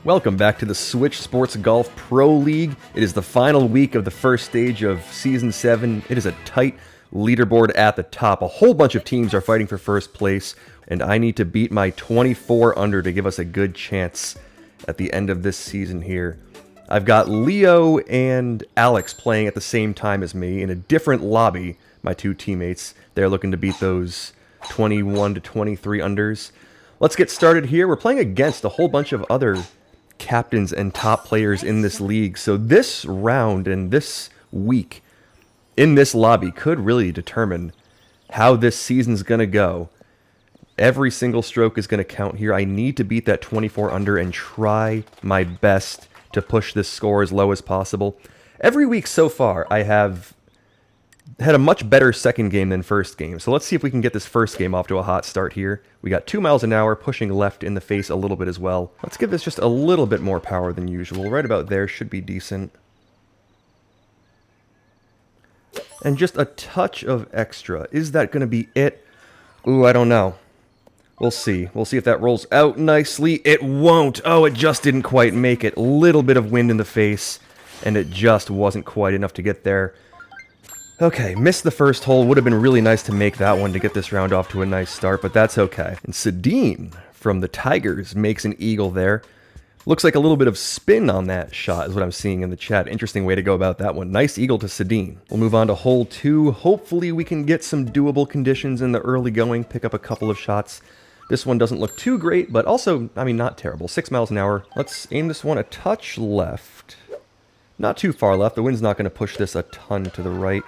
Welcome back to the Switch Sports Golf Pro League. It is the final week of the first stage of Season 7. It is a tight leaderboard at the top. A whole bunch of teams are fighting for first place, and I need to beat my 24 under to give us a good chance at the end of this season here. I've got Leo and Alex playing at the same time as me in a different lobby, my two teammates. They're looking to beat those 21 to 23 unders. Let's get started here. We're playing against a whole bunch of other captains and top players in this league. So this round and this week in this lobby could really determine how this season's going to go. Every single stroke is going to count here. I need to beat that 24 under and try my best to push this score as low as possible. Every week so far, I have had a much better second game than first game. So let's see if we can get this first game off to a hot start here. We got 2 miles an hour, pushing left in the face a little bit as well. Let's give this just a little bit more power than usual. Right about there should be decent. And just a touch of extra. Is that going to be it? Ooh, I don't know. We'll see. We'll see if that rolls out nicely. It won't. Oh, it just didn't quite make it. Little bit of wind in the face, and it just wasn't quite enough to get there. Okay, missed the first hole. Would have been really nice to make that one to get this round off to a nice start, but that's okay. And Sedin from the Tigers makes an eagle there. Looks like a little bit of spin on that shot is what I'm seeing in the chat. Interesting way to go about that one. Nice eagle to Sedin. We'll move on to hole 2. Hopefully we can get some doable conditions in the early going, pick up a couple of shots. This one doesn't look too great, but also, I mean, not terrible. 6 miles an hour. Let's aim this one a touch left. Not too far left. The wind's not going to push this a ton to the right.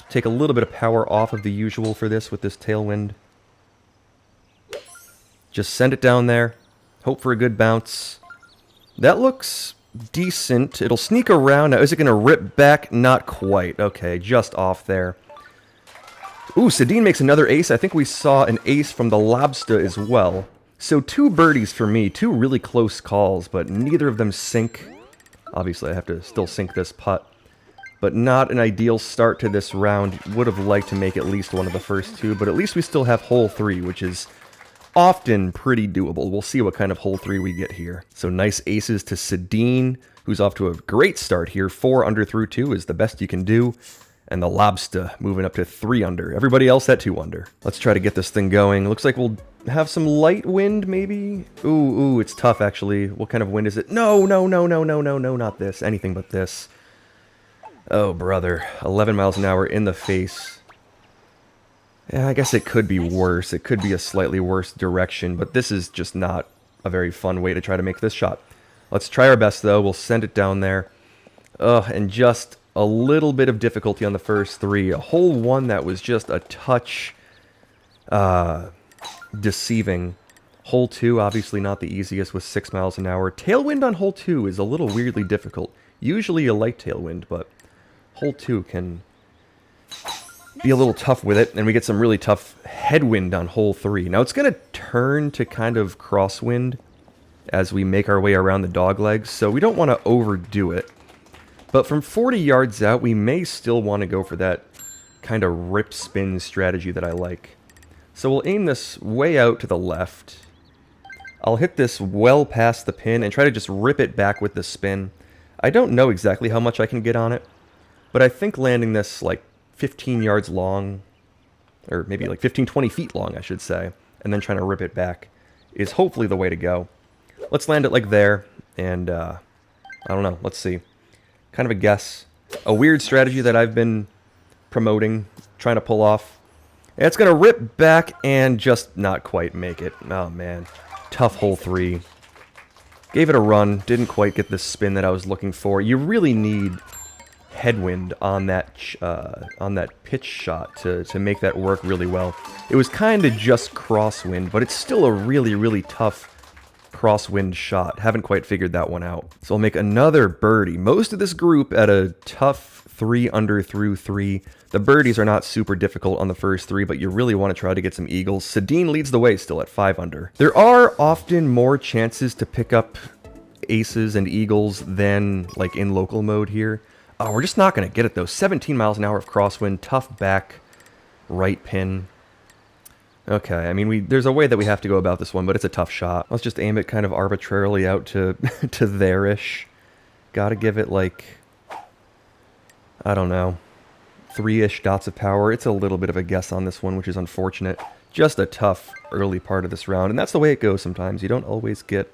Take a little bit of power off of the usual for this with this tailwind. Just send it down there. Hope for a good bounce. That looks decent. It'll sneak around. Now, is it going to rip back? Not quite. Okay, just off there. Ooh, Sedin makes another ace. I think we saw an ace from the Lobster as well. So 2 birdies for me. 2 really close calls, but neither of them sink. Obviously, I have to still sink this putt. But not an ideal start to this round. Would have liked to make at least one of the first 2, but at least we still have hole 3, which is often pretty doable. We'll see what kind of hole 3 we get here. So nice aces to Sedin, who's off to a great start here. 4 under through 2 is the best you can do. And the Lobster moving up to 3 under. Everybody else at 2 under. Let's try to get this thing going. Looks like we'll have some light wind, maybe? Ooh, it's tough, actually. What kind of wind is it? No, not this. Anything but this. Oh, brother. 11 miles an hour in the face. Yeah, I guess it could be worse. It could be a slightly worse direction, but this is just not a very fun way to try to make this shot. Let's try our best, though. We'll send it down there. And just a little bit of difficulty on the first 3. A hole 1 that was just a touch deceiving. Hole 2, obviously not the easiest with 6 miles an hour. Tailwind on hole 2 is a little weirdly difficult. Usually a light tailwind, but hole 2 can be a little tough with it, and we get some really tough headwind on hole 3. Now it's going to turn to kind of crosswind as we make our way around the doglegs, so we don't want to overdo it. But from 40 yards out, we may still want to go for that kind of rip spin strategy that I like. So we'll aim this way out to the left. I'll hit this well past the pin and try to just rip it back with the spin. I don't know exactly how much I can get on it, but I think landing this like 15 yards long, or maybe like 15, 20 feet long, I should say, and then trying to rip it back is hopefully the way to go. Let's land it like there, and I don't know, let's see. Kind of a guess. A weird strategy that I've been promoting, trying to pull off. It's going to rip back and just not quite make it. Oh, man. Tough hole 3. Gave it a run. Didn't quite get the spin that I was looking for. You really need headwind on that pitch shot to make that work really well. It was kind of just crosswind, but it's still a really, really tough crosswind shot. Haven't quite figured that one out. So I'll make another birdie. Most of this group at a tough 3 under through 3. The birdies are not super difficult on the first 3, but you really want to try to get some eagles. Sedin leads the way still at 5 under. There are often more chances to pick up aces and eagles than like in local mode here. Oh, we're just not going to get it though. 17 miles an hour of crosswind, tough back, right pin. Okay, I mean, there's a way that we have to go about this one, but it's a tough shot. Let's just aim it kind of arbitrarily out to to there-ish. Gotta give it, like, I don't know, 3-ish dots of power. It's a little bit of a guess on this one, which is unfortunate. Just a tough early part of this round, and that's the way it goes sometimes. You don't always get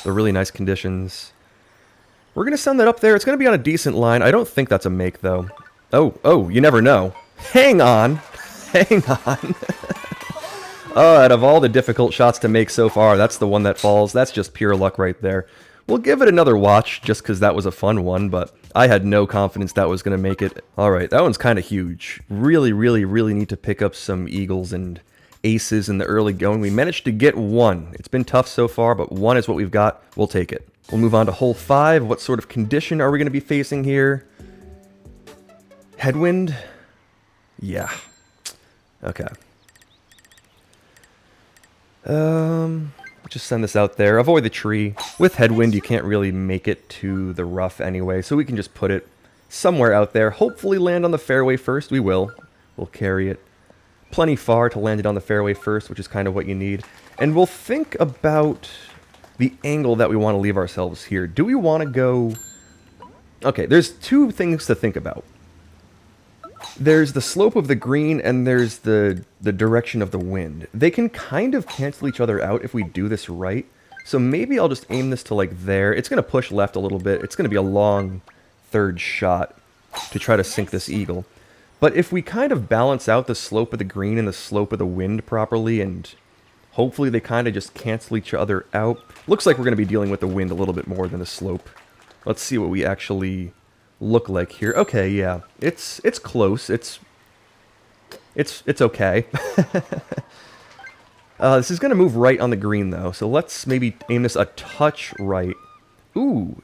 the really nice conditions. We're going to send that up there. It's going to be on a decent line. I don't think that's a make, though. Oh, you never know. Hang on. Hang on. Oh, out of all the difficult shots to make so far, that's the one that falls. That's just pure luck right there. We'll give it another watch, just because that was a fun one, but I had no confidence that was going to make it. All right, that one's kind of huge. Really, really, really need to pick up some eagles and aces in the early going. We managed to get one. It's been tough so far, but one is what we've got. We'll take it. We'll move on to hole 5. What sort of condition are we going to be facing here? Headwind? Yeah. Okay. Just send this out there. Avoid the tree. With headwind, you can't really make it to the rough anyway, so we can just put it somewhere out there. Hopefully land on the fairway first. We will. We'll carry it plenty far to land it on the fairway first, which is kind of what you need. And we'll think about the angle that we want to leave ourselves here. Do we want to go... Okay, there's two things to think about. There's the slope of the green, and there's the direction of the wind. They can kind of cancel each other out if we do this right. So maybe I'll just aim this to, like, there. It's going to push left a little bit. It's going to be a long third shot to try to sink this eagle. But if we kind of balance out the slope of the green and the slope of the wind properly, and hopefully they kind of just cancel each other out. Looks like we're going to be dealing with the wind a little bit more than the slope. Let's see what we actually look like here. Okay, yeah. It's close. It's okay. This is going to move right on the green, though. So let's maybe aim this a touch right. Ooh.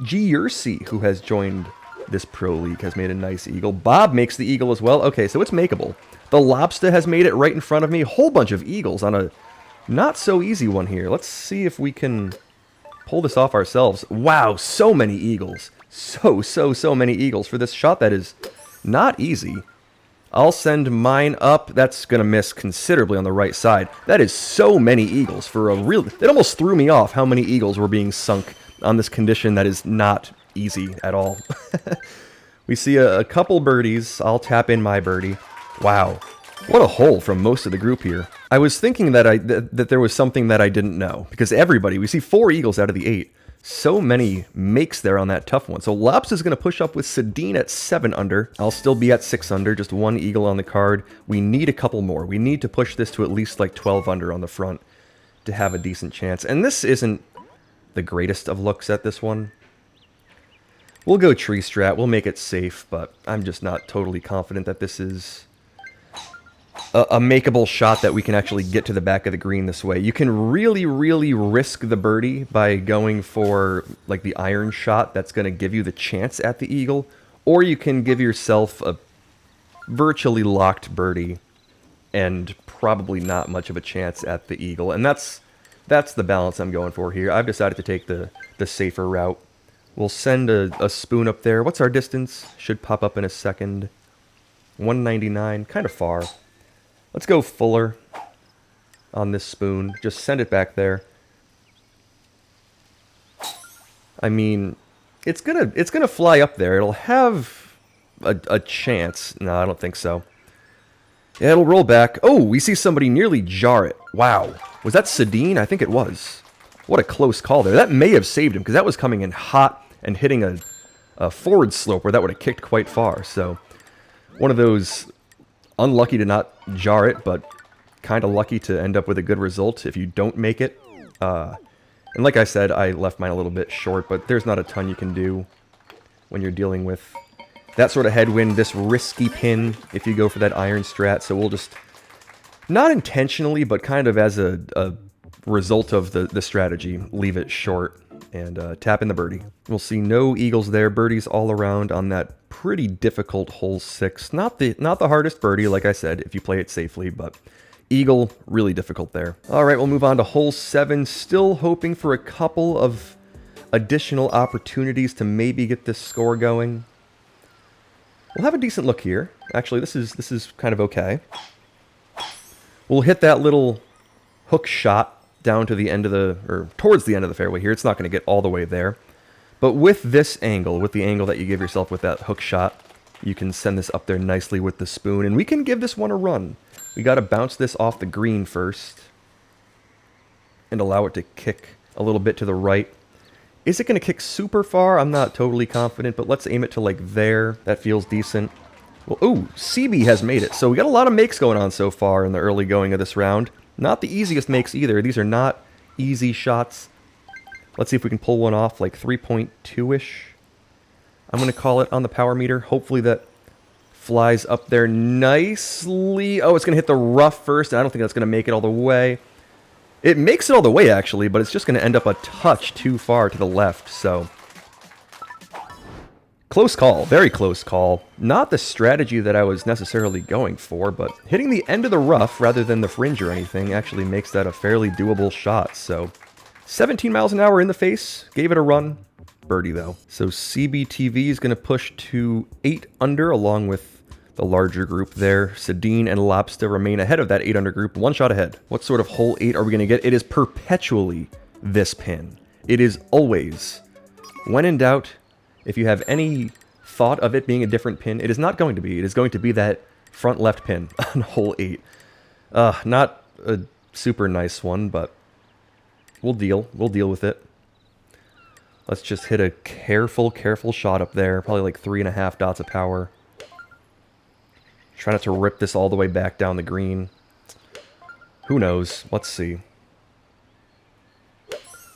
G. Yersey, who has joined this pro league, has made a nice eagle. Bob makes the eagle as well. Okay, so it's makeable. The Lobster has made it right in front of me. A whole bunch of eagles on a not so easy one here. Let's see if we can pull this off ourselves. Wow, so many eagles. So many eagles for this shot that is not easy. I'll send mine up. That's going to miss considerably on the right side. That is so many eagles for a real... It almost threw me off how many eagles were being sunk on this condition that is not easy at all. We see a couple birdies. I'll tap in my birdie. Wow. What a hole from most of the group here. I was thinking that that there was something that I didn't know. Because everybody... We see 4 eagles out of the 8. So many makes there on that tough one. So Lops is going to push up with Sedin at 7 under. I'll still be at 6 under, just 1 eagle on the card. We need a couple more. We need to push this to at least like 12 under on the front to have a decent chance. And this isn't the greatest of looks at this one. We'll go tree strat. We'll make it safe, but I'm just not totally confident that this is a makeable shot that we can actually get to the back of the green this way. You can really, really risk the birdie by going for like the iron shot that's going to give you the chance at the eagle, or you can give yourself a virtually locked birdie and probably not much of a chance at the eagle. And that's the balance I'm going for here. I've decided to take the safer route. We'll send a spoon up there. What's our distance? Should pop up in a second. 199, kind of far. Let's go fuller on this spoon. Just send it back there. I mean, it's gonna fly up there. It'll have a chance. No, I don't think so. Yeah, it'll roll back. Oh, we see somebody nearly jar it. Wow. Was that Sedin? I think it was. What a close call there. That may have saved him, because that was coming in hot and hitting a forward slope where that would have kicked quite far. So, one of those... Unlucky to not jar it, but kind of lucky to end up with a good result if you don't make it. And like I said, I left mine a little bit short, but there's not a ton you can do when you're dealing with that sort of headwind, this risky pin, if you go for that iron strat. So we'll just, not intentionally, but kind of as a result of the strategy, leave it short and tap in the birdie. We'll see no eagles there. Birdies all around on that pretty difficult hole 6. Not the hardest birdie, like I said, if you play it safely, but eagle, really difficult there. All right, we'll move on to hole 7. Still hoping for a couple of additional opportunities to maybe get this score going. We'll have a decent look here. Actually, this is kind of okay. We'll hit that little hook shot down to the end of the, or towards the end of the fairway here. It's not going to get all the way there. But with this angle, with the angle that you give yourself with that hook shot, you can send this up there nicely with the spoon, and we can give this one a run. We got to bounce this off the green first and allow it to kick a little bit to the right. Is it going to kick super far? I'm not totally confident, but let's aim it to like there. That feels decent. Well, ooh, CB has made it. So we got a lot of makes going on so far in the early going of this round. Not the easiest makes either. These are not easy shots. Let's see if we can pull one off, like 3.2-ish. I'm going to call it on the power meter. Hopefully that flies up there nicely. Oh, it's going to hit the rough first, and I don't think that's going to make it all the way. It makes it all the way, actually, but it's just going to end up a touch too far to the left, so... Close call. Very close call. Not the strategy that I was necessarily going for, but hitting the end of the rough rather than the fringe or anything actually makes that a fairly doable shot, so... 17 miles an hour in the face. Gave it a run. Birdie, though. So CBTV is going to push to 8 under along with the larger group there. Sedin and Lobster remain ahead of that 8 under group. One shot ahead. What sort of hole 8 are we going to get? It is perpetually this pin. It is always. When in doubt, if you have any thought of it being a different pin, it is not going to be. It is going to be that front left pin on hole 8. Not a super nice one, but... We'll deal with it. Let's just hit a careful shot up there. Probably like 3.5 dots of power. Try not to rip this all the way back down the green. Who knows? Let's see.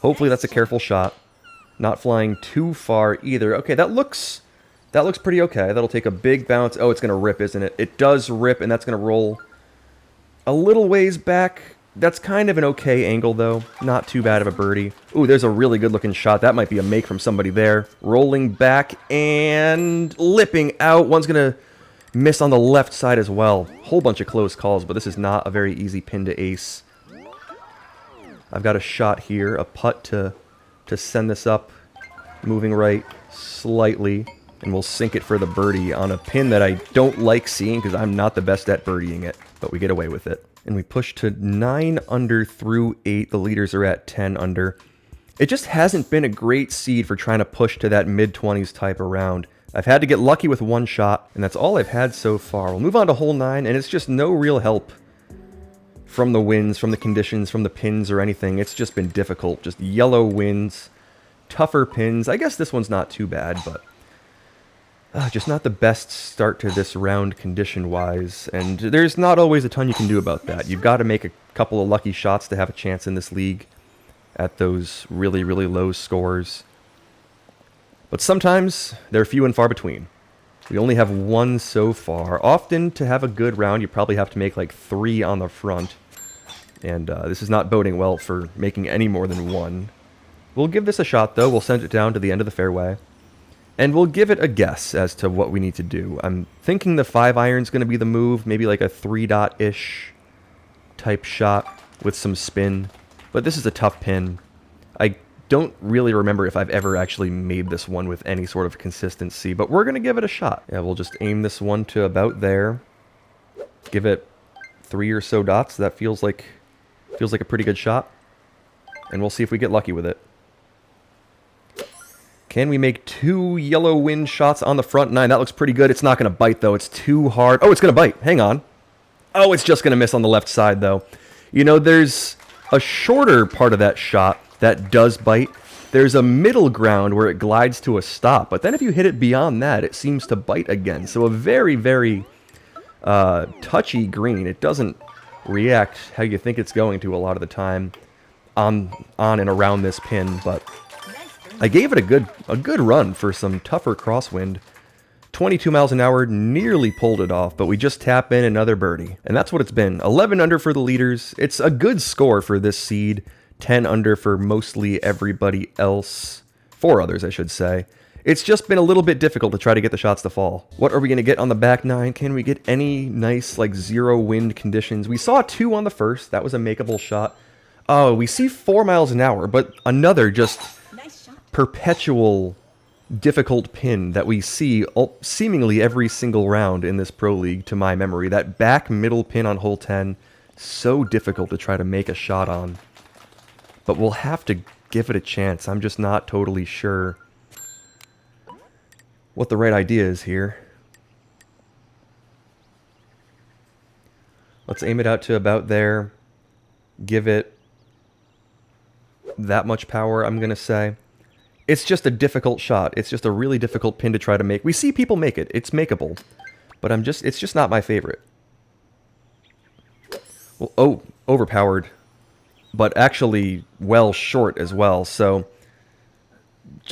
Hopefully that's a careful shot. Not flying too far either. Okay, that looks pretty okay. That'll take a big bounce. Oh, it's going to rip, isn't it? It does rip, and that's going to roll a little ways back. That's kind of an okay angle, though. Not too bad of a birdie. Ooh, there's a really good-looking shot. That might be a make from somebody there. Rolling back and lipping out. One's going to miss on the left side as well. Whole bunch of close calls, but this is not a very easy pin to ace. I've got a shot here, a putt to send this up. Moving right slightly, and we'll sink it for the birdie on a pin that I don't like seeing because I'm not the best at birdieing it, but we get away with it. And we push to 9 under through 8. The leaders are at 10 under. It just hasn't been a great seed for trying to push to that mid-20s type of round. I've had to get lucky with one shot, and that's all I've had so far. We'll move on to hole 9, and it's just no real help from the winds, from the conditions, from the pins or anything. It's just been difficult. Just yellow winds, tougher pins. I guess this one's not too bad, but... just not the best start to this round condition-wise, and there's not always a ton you can do about that. You've got to make a couple of lucky shots to have a chance in this league at those really low scores. But sometimes they're few and far between. We only have one so far. Often, to have a good round, you probably have to make like 3 on the front, and this is not boding well for making any more than 1. We'll give this a shot, though. We'll send it down to the end of the fairway. And we'll give it a guess as to what we need to do. I'm thinking the 5-iron's going to be the move, maybe like a 3-dot-ish type shot with some spin. But this is a tough pin. I don't really remember if I've ever actually made this one with any sort of consistency, but we're going to give it a shot. Yeah, we'll just aim this one to about there. Give it 3 or so dots. That feels like a pretty good shot. And we'll see if we get lucky with it. Can we make 2 yellow wind shots on the front 9? That looks pretty good. It's not going to bite, though. It's too hard. Oh, it's going to bite. Hang on. Oh, it's just going to miss on the left side, though. You know, there's a shorter part of that shot that does bite. There's a middle ground where it glides to a stop. But then if you hit it beyond that, it seems to bite again. So a very touchy green. It doesn't react how you think it's going to a lot of the time on and around this pin, but... I gave it a good run for some tougher crosswind. 22 miles an hour, nearly pulled it off, but we just tap in another birdie. And that's what it's been. 11 under for the leaders. It's a good score for this seed. 10 under for mostly everybody else. 4 others, I should say. It's just been a little bit difficult to try to get the shots to fall. What are we going to get on the back 9? Can we get any nice, like, 0 wind conditions? We saw 2 on the first. That was a makeable shot. Oh, we see 4 miles an hour, but another just... perpetual difficult pin that we see seemingly every single round in this pro league to my memory. That back middle pin on hole 10, So difficult to try to make a shot on. But we'll have to give it a chance. I'm just not totally sure what the right idea is here. Let's aim it out to about there. Give it that much power, I'm going to say. It's just a difficult shot. It's just a really difficult pin to try to make. We see people make it. It's makeable. But it's just not my favorite. Well, oh, overpowered. But actually well short as well, so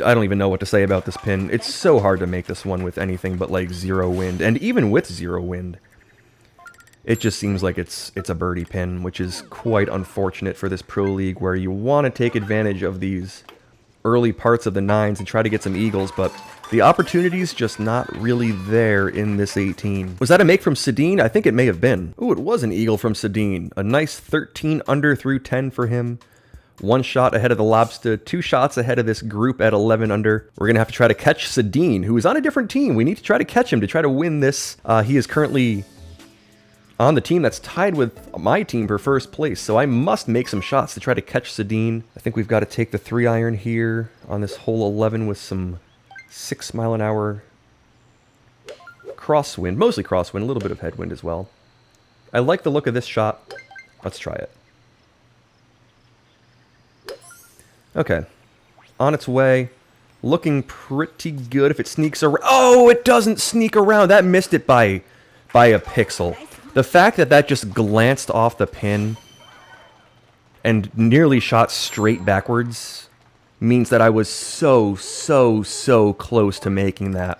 I don't even know what to say about this pin. It's so hard to make this one with anything but like 0 wind. And even with 0 wind, it just seems like it's a birdie pin, which is quite unfortunate for this Pro League where you want to take advantage of these early parts of the 9s and try to get some eagles, but the opportunity's just not really there in this 18. Was that a make from Sedin? I think it may have been. Ooh, it was an eagle from Sedin. A nice 13 under through 10 for him. 1 shot ahead of the Lobster, 2 shots ahead of this group at 11 under. We're going to have to try to catch Sedin, who is on a different team. We need to try to catch him to try to win this. He is currently on the team that's tied with my team for first place, so I must make some shots to try to catch Sedin. I think we've got to take the 3-iron here on this hole 11 with some 6-mile-an-hour crosswind. Mostly crosswind, a little bit of headwind as well. I like the look of this shot. Let's try it. Okay. On its way. Looking pretty good if it sneaks around. Oh, it doesn't sneak around. That missed it by a pixel. The fact that that just glanced off the pin and nearly shot straight backwards means that I was so close to making that.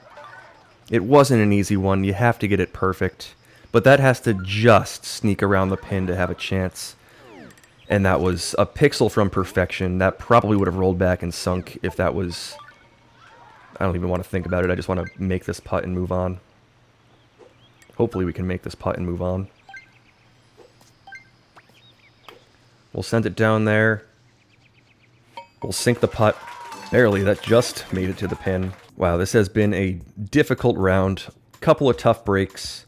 It wasn't an easy one. You have to get it perfect. But that has to just sneak around the pin to have a chance. And that was a pixel from perfection. That probably would have rolled back and sunk if that was... I don't even want to think about it. I just want to make this putt and move on. Hopefully we can make this putt and move on. We'll send it down there. We'll sink the putt. Barely, that just made it to the pin. Wow, this has been a difficult round. Couple of tough breaks.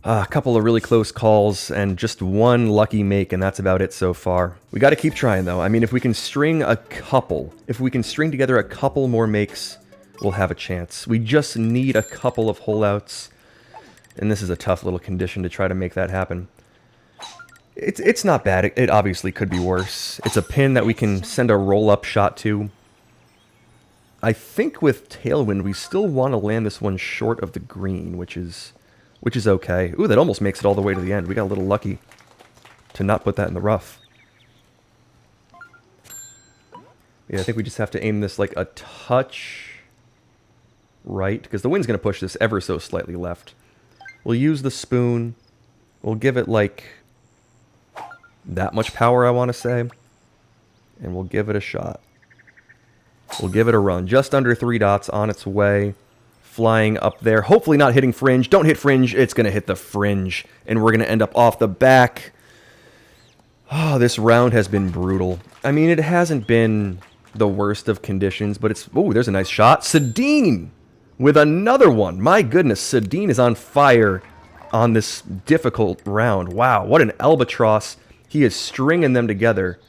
A couple of really close calls, and just 1 lucky make, and that's about it so far. We gotta keep trying, though. I mean, if we can string together a couple more makes, we'll have a chance. We just need a couple of hole-outs. And this is a tough little condition to try to make that happen. It's not bad. It obviously could be worse. It's a pin that we can send a roll-up shot to. I think with tailwind, we still want to land this one short of the green, which is okay. Ooh, that almost makes it all the way to the end. We got a little lucky to not put that in the rough. Yeah, I think we just have to aim this like a touch right, because the wind's going to push this ever so slightly left. We'll use the spoon. We'll give it like that much power, I want to say. And we'll give it a shot. We'll give it a run. Just under 3 dots on its way. Flying up there. Hopefully not hitting fringe. Don't hit fringe. It's going to hit the fringe. And we're going to end up off the back. Oh, this round has been brutal. I mean, it hasn't been the worst of conditions, but it's... Oh, there's a nice shot. Sedin! With another one. My goodness, Sedin is on fire on this difficult round. Wow, what an albatross. He is stringing them together.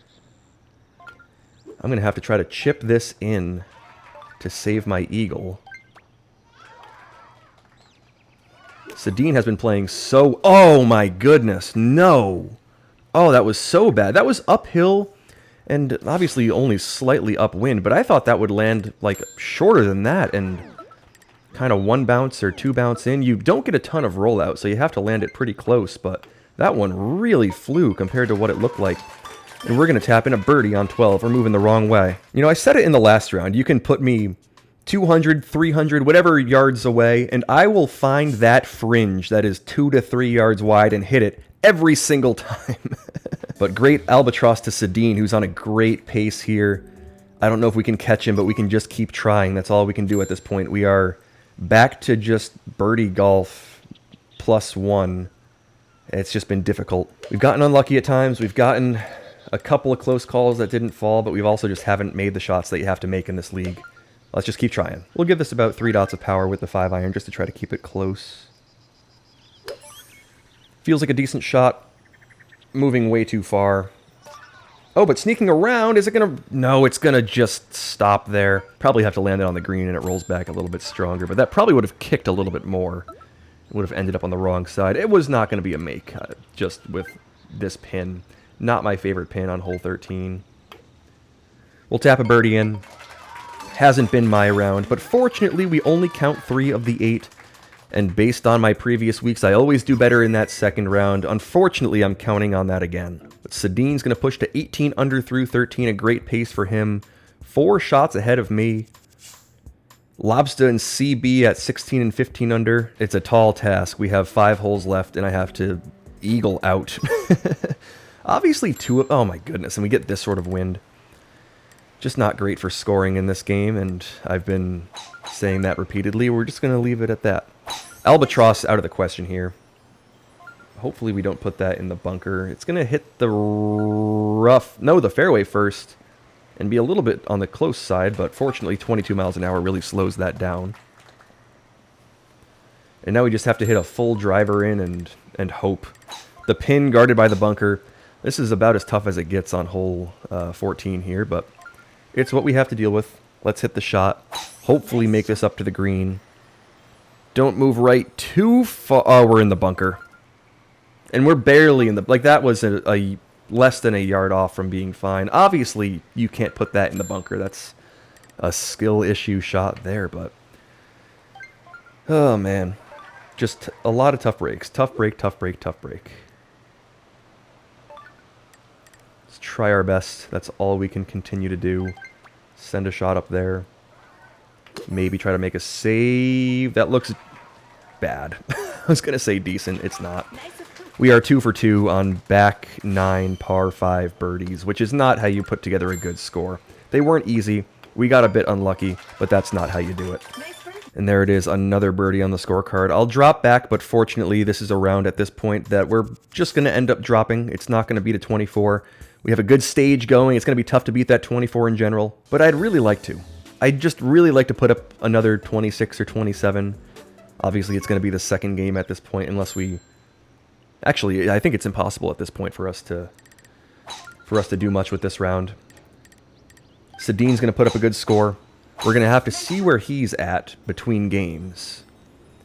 I'm going to have to try to chip this in to save my eagle. Sedin has been playing so... Oh my goodness, no. Oh, that was so bad. That was uphill and obviously only slightly upwind, but I thought that would land like shorter than that and... kind of 1 bounce or 2 bounce in. You don't get a ton of rollout, so you have to land it pretty close, but that one really flew compared to what it looked like. And we're going to tap in a birdie on 12. We're moving the wrong way. You know, I said it in the last round. You can put me 200, 300, whatever yards away, and I will find that fringe that is 2 to 3 yards wide and hit it every single time. But great albatross to Sedin, who's on a great pace here. I don't know if we can catch him, but we can just keep trying. That's all we can do at this point. We are... back to just birdie golf +1. It's just been difficult. We've gotten unlucky at times. We've gotten a couple of close calls that didn't fall, but we've also just haven't made the shots that you have to make in this league. Let's just keep trying. We'll give this about 3 dots of power with the 5-iron just to try to keep it close. Feels like a decent shot. moving way too far. Oh, but sneaking around, is it going to... No, it's going to just stop there. Probably have to land it on the green and it rolls back a little bit stronger, but that probably would have kicked a little bit more. It would have ended up on the wrong side. It was not going to be a make, just with this pin. Not my favorite pin on hole 13. We'll tap a birdie in. Hasn't been my round, but fortunately we only count 3 of the 8. And based on my previous weeks, I always do better in that second round. Unfortunately, I'm counting on that again. But Sadine's going to push to 18 under through 13, a great pace for him. 4 shots ahead of me. Lobster and CB at 16 and 15 under. It's a tall task. We have 5 holes left, and I have to eagle out. Obviously, 2 of... Oh my goodness, and we get this sort of wind. Just not great for scoring in this game, and I've been saying that repeatedly. We're just going to leave it at that. Albatross out of the question here. Hopefully we don't put that in the bunker. It's going to hit the rough... No, the fairway first. And be a little bit on the close side, but fortunately 22 miles an hour really slows that down. And now we just have to hit a full driver in and hope. The pin guarded by the bunker. This is about as tough as it gets on hole 14 here, but it's what we have to deal with. Let's hit the shot. Hopefully make this up to the green. Don't move right too far. Oh, we're in the bunker. And we're barely in the... Like, that was a less than a yard off from being fine. Obviously, you can't put that in the bunker. That's a skill issue shot there, but... Oh, man. Just a lot of tough breaks. Tough break, tough break, tough break. Let's try our best. That's all we can continue to do. Send a shot up there. Maybe try to make a save. That looks bad. I was going to say decent. It's not. We are 2 for 2 on back 9 par 5 birdies, which is not how you put together a good score. They weren't easy. We got a bit unlucky, but that's not how you do it. And there it is, another birdie on the scorecard. I'll drop back, but fortunately this is a round at this point that we're just going to end up dropping. It's not going to beat a 24. We have a good stage going. It's going to be tough to beat that 24 in general, but I'd really like to. I'd just really like to put up another 26 or 27. Obviously, it's going to be the second game at this point, unless we... Actually, I think it's impossible at this point for us to do much with this round. Sadine's going to put up a good score. We're going to have to see where he's at between games,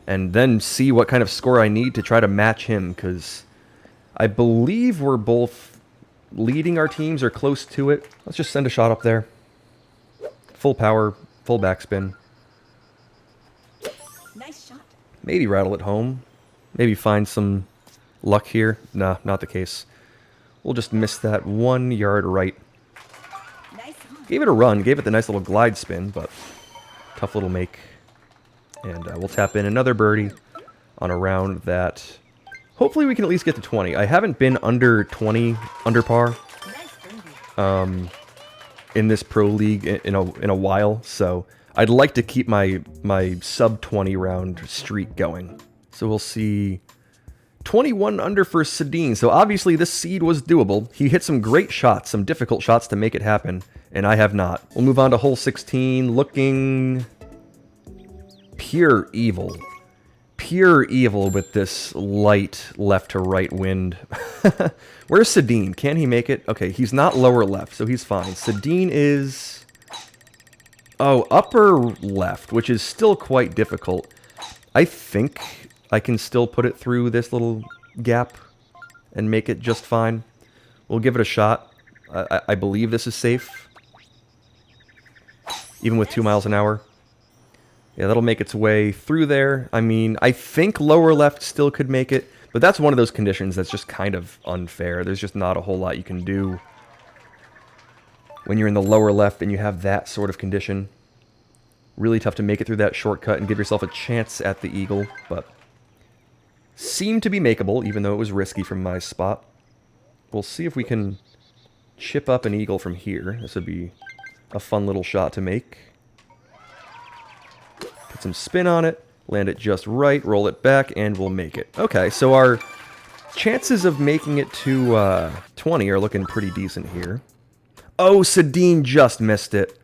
and then see what kind of score I need to try to match him, because I believe we're both leading our teams or close to it. Let's just send a shot up there. Full power, full backspin. Nice shot. Maybe rattle it home. Maybe find some luck here. Nah, not the case. We'll just miss that 1 yard right. Nice on. Gave it a run, gave it the nice little glide spin, but tough little make. And we'll tap in another birdie on a round that hopefully we can at least get to 20. I haven't been under 20 under par. Nice birdie. In this pro league in a while, so I'd like to keep my sub 20 round streak going. So we'll see 21 under for Sadine. So obviously this seed was doable. He hit some great shots, some difficult shots to make it happen, and I have not. We'll move on to hole 16, looking pure evil. Pure evil with this light left to right wind. Where's Sadine? Can he make it? Okay, he's not lower left, so he's fine. Sadine is... Oh, upper left, which is still quite difficult. I think I can still put it through this little gap and make it just fine. We'll give it a shot. I believe this is safe. Even with 2 miles an hour. Yeah, that'll make its way through there. I mean, I think lower left still could make it, but that's one of those conditions that's just kind of unfair. There's just not a whole lot you can do when you're in the lower left and you have that sort of condition. Really tough to make it through that shortcut and give yourself a chance at the eagle, but seemed to be makeable, even though it was risky from my spot. We'll see if we can chip up an eagle from here. This would be a fun little shot to make. Put some spin on it, land it just right, roll it back, and we'll make it. Okay, so our chances of making it to 20 are looking pretty decent here. Oh, Sadine just missed it.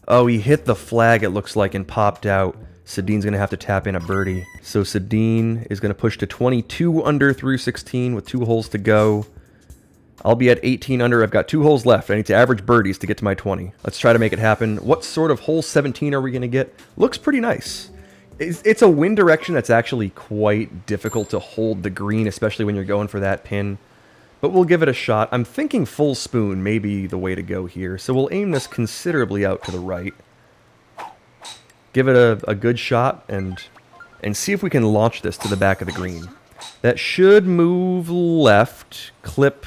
Oh, he hit the flag, it looks like, and popped out. Sadine's going to have to tap in a birdie. So Sadine is going to push to 22 under through 16 with 2 holes to go. I'll be at 18 under. I've got 2 holes left. I need to average birdies to get to my 20. Let's try to make it happen. What sort of hole 17 are we going to get? Looks pretty nice. It's a wind direction that's actually quite difficult to hold the green, especially when you're going for that pin. But we'll give it a shot. I'm thinking full spoon may be the way to go here. So we'll aim this considerably out to the right. Give it a good shot and see if we can launch this to the back of the green. That should move left, clip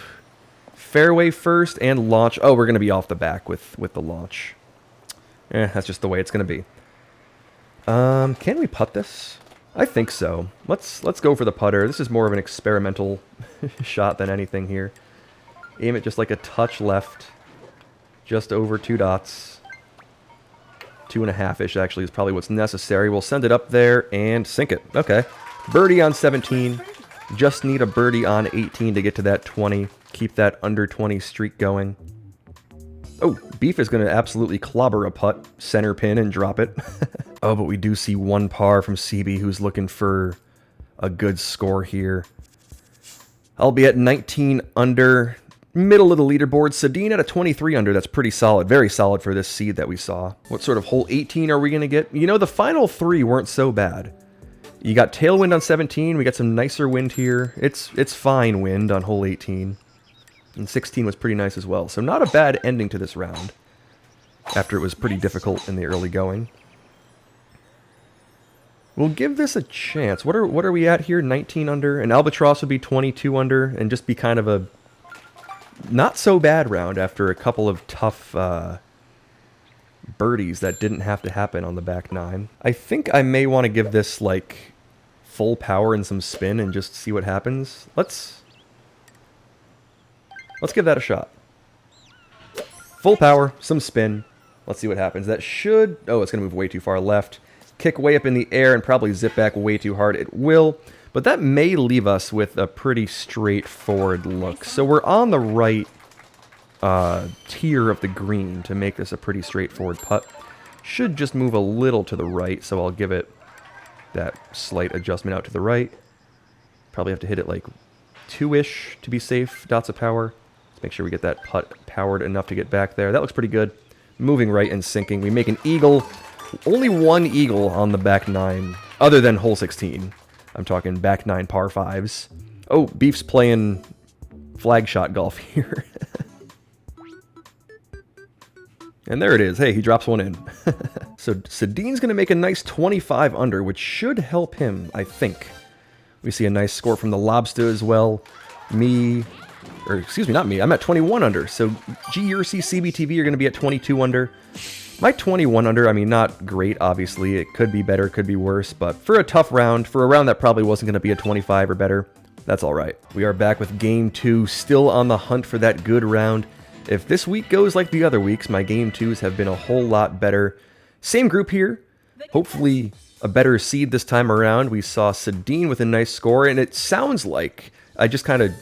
fairway first, and launch. Oh, we're going to be off the back with the launch. That's just the way it's going to be. Can we putt this? I think so. Let's go for the putter. This is more of an experimental shot than anything here. Aim it just like a touch left, just over 2 dots. 2.5-ish actually is probably what's necessary. We'll send it up there and sink it. Okay. Birdie on 17. Just need a birdie on 18 to get to that 20. Keep that under 20 streak going. Oh, Beef is going to absolutely clobber a putt, center pin, and drop it. Oh, but we do see 1 par from CB, who's looking for a good score here. I'll be at 19 under, middle of the leaderboard. Sadine at a 23 under. That's pretty solid. Very solid for this seed that we saw. What sort of hole 18 are we going to get? You know, the final 3 weren't so bad. You got tailwind on 17. We got some nicer wind here. It's fine wind on hole 18. And 16 was pretty nice as well. So not a bad ending to this round, after it was pretty difficult in the early going. We'll give this a chance. What are we at here? 19 under. And Albatross would be 22 under, and just be kind of a not so bad round after a couple of tough birdies that didn't have to happen on the back 9. I think I may want to give this like full power and some spin and just see what happens. Let's give that a shot. Full power, some spin. Let's see what happens. That should... Oh, it's going to move way too far left. Kick way up in the air and probably zip back way too hard. It will, but that may leave us with a pretty straightforward look. So we're on the right tier of the green to make this a pretty straightforward putt. Should just move a little to the right, so I'll give it that slight adjustment out to the right. Probably have to hit it like 2-ish to be safe. Dots of power. Let's make sure we get that putt powered enough to get back there. That looks pretty good. Moving right and sinking. We make an eagle. Only 1 eagle on the back 9, other than hole 16. I'm talking back 9 par 5s. Oh, Beef's playing flag shot golf here. And there it is. Hey, he drops one in. So Sadine's going to make a nice 25 under, which should help him, I think. We see a nice score from the Lobster as well. Excuse me, not me. I'm at 21 under. So GURC, CBTV are going to be at 22 under. My 21 under, I mean, not great, obviously. It could be better, could be worse. But for a tough round, for a round that probably wasn't going to be a 25 or better, that's all right. We are back with Game 2, still on the hunt for that good round. If this week goes like the other weeks, my Game 2s have been a whole lot better. Same group here. Hopefully a better seed this time around. We saw Sadine with a nice score, and it sounds like I just kind of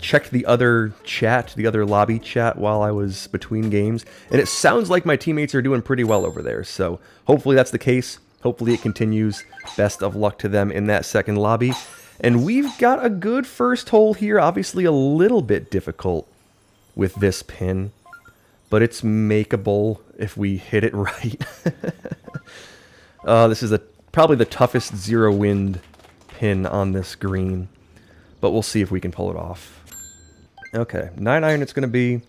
checked the other chat, the other lobby chat while I was between games, and it sounds like my teammates are doing pretty well over there. So hopefully that's the case. Hopefully it continues. Best of luck to them in that second lobby. And we've got a good first hole here. Obviously a little bit difficult with this pin, but it's makeable if we hit it right. This is probably the toughest zero wind pin on this green, but we'll see if we can pull it off. Okay, 9-iron it's going to be.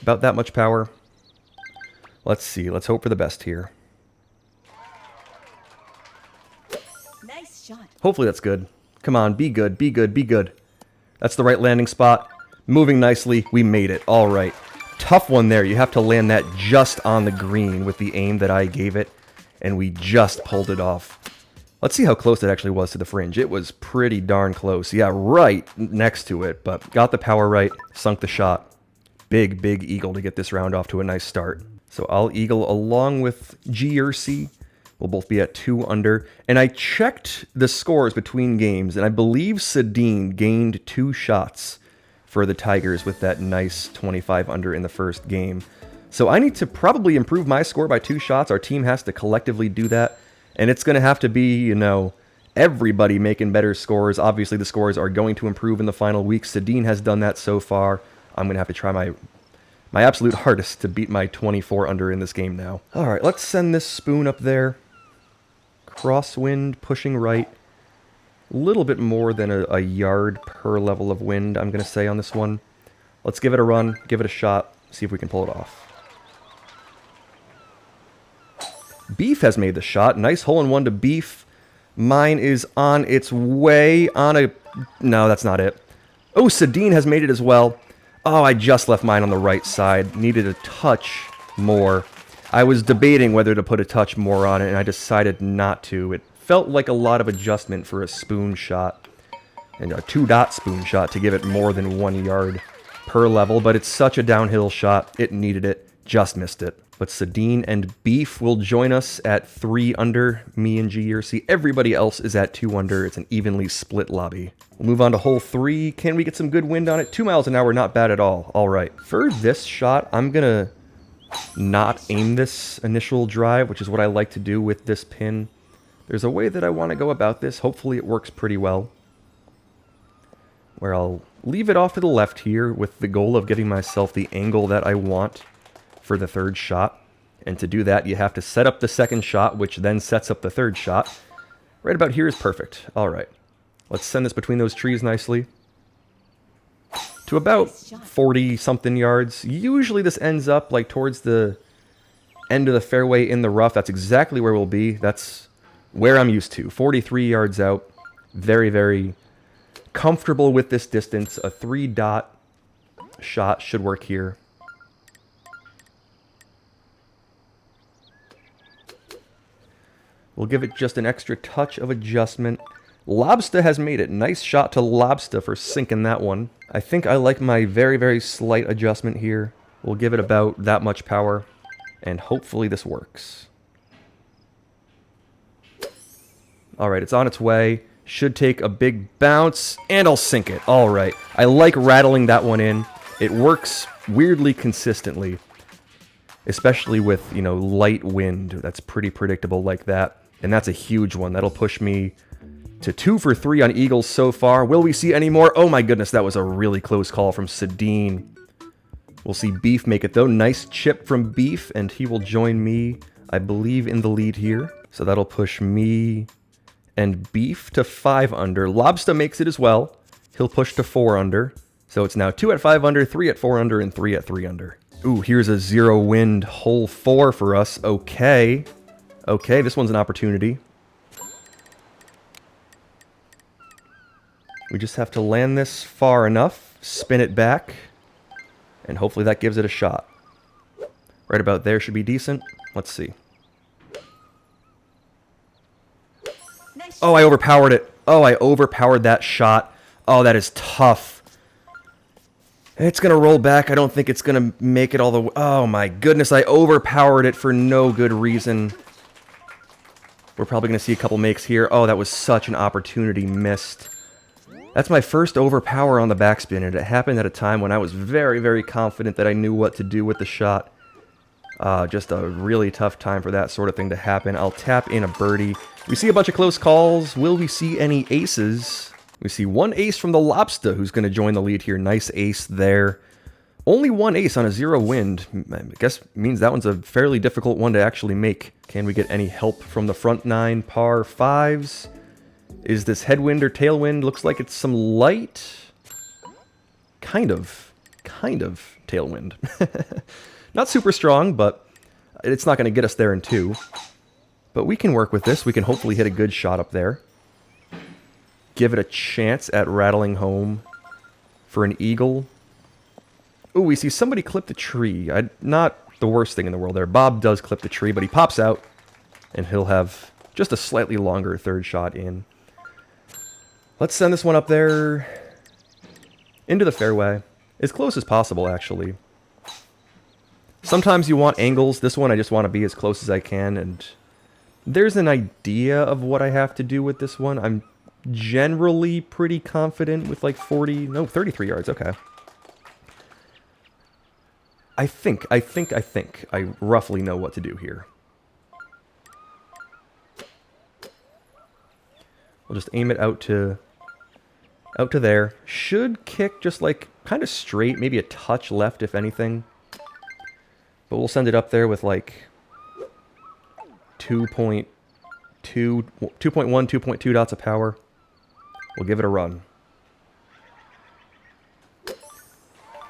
About that much power. Let's see. Let's hope for the best here. Nice shot. Hopefully that's good. Come on, be good, be good, be good. That's the right landing spot. Moving nicely. We made it. All right. Tough one there. You have to land that just on the green with the aim that I gave it, and we just pulled it off. Let's see how close it actually was to the fringe. It was pretty darn close. Yeah, right next to it, but got the power right, sunk the shot. Big, big eagle to get this round off to a nice start. So I'll eagle along with GURC. We'll both be at 2 under. And I checked the scores between games, and I believe Sadine gained 2 shots for the Tigers with that nice 25 under in the first game. So I need to probably improve my score by 2 shots. Our team has to collectively do that. And it's going to have to be, you know, Everybody making better scores. Obviously, the scores are going to improve in the final week. Sadine has done that so far. I'm going to have to try my absolute hardest to beat my 24 under in this game now. All right, let's send this spoon up there. Crosswind, pushing right. A little bit more than a yard per level of wind, I'm going to say, on this one. Let's give it a run, give it a shot, see if we can pull it off. Beef has made the shot. Nice hole-in-one to Beef. Mine is on its way on a... No, that's not it. Oh, Sadine has made it as well. Oh, I just left mine on the right side. Needed a touch more. I was debating whether to put a touch more on it, and I decided not to. It felt like a lot of adjustment for a spoon shot. And a 2-dot spoon shot to give it more than 1 yard per level, but it's such a downhill shot. It needed it. Just missed it. But Sadine and Beef will join us at 3 under. Me and GRC. Everybody else is at 2 under. It's an evenly split lobby. We'll move on to hole 3. Can we get some good wind on it? 2 miles an hour, not bad at all. All right. For this shot, I'm going to not aim this initial drive, which is what I like to do with this pin. There's a way that I want to go about this. Hopefully it works pretty well. Where I'll leave it off to the left here with the goal of giving myself the angle that I want for the third shot. And to do that, you have to set up the second shot, which then sets up the third shot. Right about here is perfect. All right. Let's send this between those trees nicely. To about 40-something yards. Usually this ends up like towards the end of the fairway in the rough. That's exactly where we'll be. That's where I'm used to. 43 yards out. Very, very comfortable with this distance. A 3-dot shot should work here. We'll give it just an extra touch of adjustment. Lobster has made it. Nice shot to Lobster for sinking that one. I think I like my very, very slight adjustment here. We'll give it about that much power, and hopefully this works. All right, it's on its way. Should take a big bounce, and I'll sink it. All right. I like rattling that one in. It works weirdly consistently, especially with, you know, light wind. That's pretty predictable like that. And that's a huge one. That'll push me to 2 for 3 on Eagles so far. Will we see any more? Oh my goodness, that was a really close call from Sadine. We'll see Beef make it though. Nice chip from Beef, and he will join me, I believe, in the lead here. So that'll push me and Beef to 5 under. Lobster makes it as well. He'll push to 4 under. So it's now 2 at 5 under, 3 at 4 under, and 3 at 3 under. Ooh, here's a 0 wind hole 4 for us. Okay. Okay, this one's an opportunity. We just have to land this far enough, spin it back, and hopefully that gives it a shot. Right about there should be decent. Let's see. Nice. Oh, I overpowered it. Oh, I overpowered that shot. Oh, that is tough. It's going to roll back. I don't think it's going to make it all the way. Oh my goodness, I overpowered it for no good reason. We're probably going to see a couple makes here. Oh, that was such an opportunity missed. That's my first overpower on the backspin, and it happened at a time when I was very, very confident that I knew what to do with the shot. Just a really tough time for that sort of thing to happen. I'll tap in a birdie. We see a bunch of close calls. Will we see any aces? We see one ace from the Lobster, who's going to join the lead here. Nice ace there. Only one ace on a 0 wind. I guess means that one's a fairly difficult one to actually make. Can we get any help from the front 9 par 5s? Is this headwind or tailwind? Looks like it's some light, kind of tailwind. Not super strong, but it's not going to get us there in 2. But we can work with this. We can hopefully hit a good shot up there. Give it a chance at rattling home for an eagle. Ooh, we see somebody clip the tree. Not the worst thing in the world there. Bob does clip the tree, but he pops out, and he'll have just a slightly longer third shot in. Let's send this one up there into the fairway. As close as possible, actually. Sometimes you want angles. This one I just want to be as close as I can, and there's an idea of what I have to do with this one. I'm generally pretty confident with like 33 yards, okay. I think I roughly know what to do here. We'll just aim it out to there. Should kick just like kind of straight, maybe a touch left if anything. But we'll send it up there with like 2.1, 2.2 dots of power. We'll give it a run.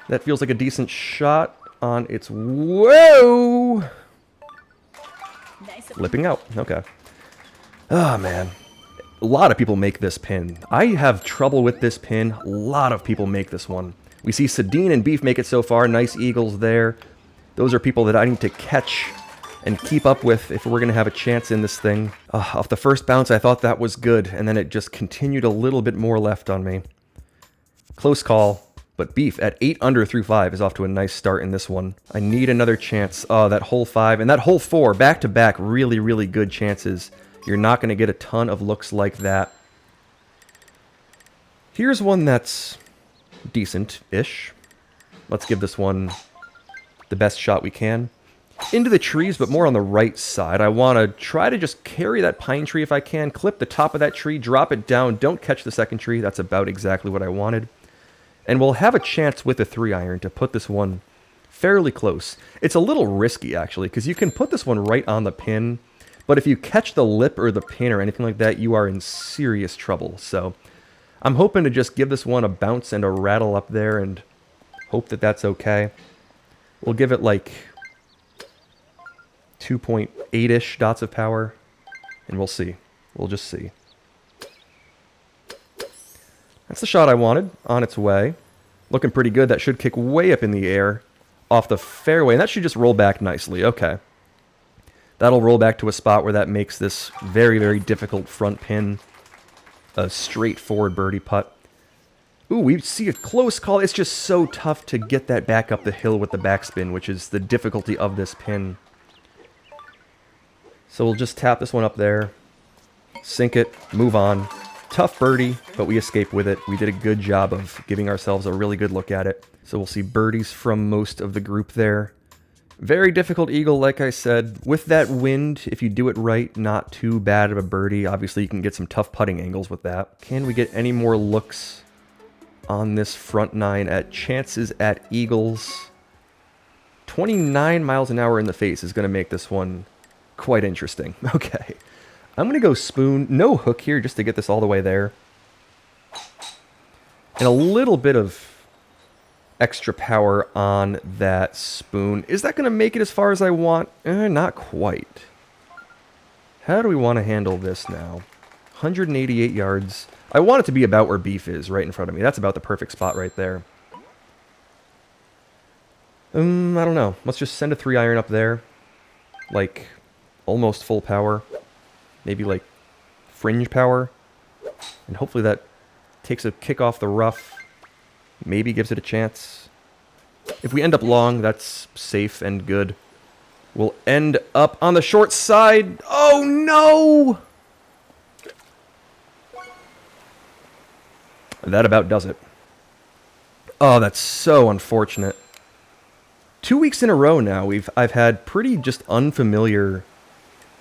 That feels like a decent shot on its... Whoa! Nice. Flipping out. Okay. Ah, man. A lot of people make this pin. I have trouble with this pin. A lot of people make this one. We see Sadine and Beef make it so far. Nice eagles there. Those are people that I need to catch and keep up with if we're going to have a chance in this thing. Off the first bounce, I thought that was good, and then it just continued a little bit more left on me. Close call, but Beef at 8 under through 5 is off to a nice start in this one. I need another chance. Oh, that hole 5 and that hole 4, back-to-back, really, really good chances. You're not going to get a ton of looks like that. Here's one that's decent-ish. Let's give this one the best shot we can. Into the trees, but more on the right side. I want to try to just carry that pine tree if I can. Clip the top of that tree, drop it down. Don't catch the second tree. That's about exactly what I wanted. And we'll have a chance with a 3-iron to put this one fairly close. It's a little risky, actually, because you can put this one right on the pin. But if you catch the lip or the pin or anything like that, you are in serious trouble. So I'm hoping to just give this one a bounce and a rattle up there and hope that that's okay. We'll give it like 2.8-ish dots of power, and we'll see. We'll just see. That's the shot I wanted, on its way. Looking pretty good. That should kick way up in the air off the fairway, and that should just roll back nicely. Okay. That'll roll back to a spot where that makes this very, very difficult front pin a straightforward birdie putt. Ooh, we see a close call. It's just so tough to get that back up the hill with the backspin, which is the difficulty of this pin. So we'll just tap this one up there, sink it, move on. Tough birdie, but we escaped with it. We did a good job of giving ourselves a really good look at it. So we'll see birdies from most of the group there. Very difficult eagle, like I said. With that wind, if you do it right, not too bad of a birdie. Obviously, you can get some tough putting angles with that. Can we get any more looks on this front 9 at chances at eagles? 29 miles an hour in the face is going to make this one quite interesting. Okay. I'm going to go spoon. No hook here just to get this all the way there. And a little bit of extra power on that spoon. Is that going to make it as far as I want? Not quite. How do we want to handle this now? 188 yards. I want it to be about where Beef is, right in front of me. That's about the perfect spot right there. I don't know. Let's just send a 3-iron up there. Like, almost full power. Maybe like fringe power. And hopefully that takes a kick off the rough. Maybe gives it a chance. If we end up long, that's safe and good. We'll end up on the short side. Oh, no! That about does it. Oh, that's so unfortunate. 2 weeks in a row now, I've had pretty just unfamiliar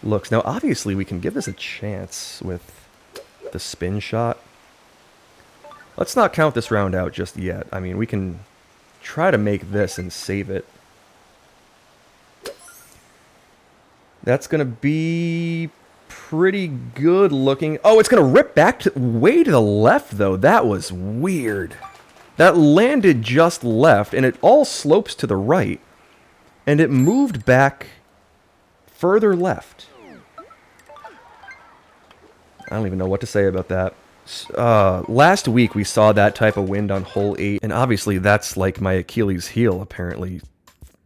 looks. Now, obviously, we can give this a chance with the spin shot. Let's not count this round out just yet. I mean, we can try to make this and save it. That's going to be pretty good looking. Oh, it's going to rip back to way to the left, though. That was weird. That landed just left, and it all slopes to the right. And it moved back further left. I don't even know what to say about that. Last week we saw that type of wind on hole 8, and obviously that's like my Achilles heel, apparently.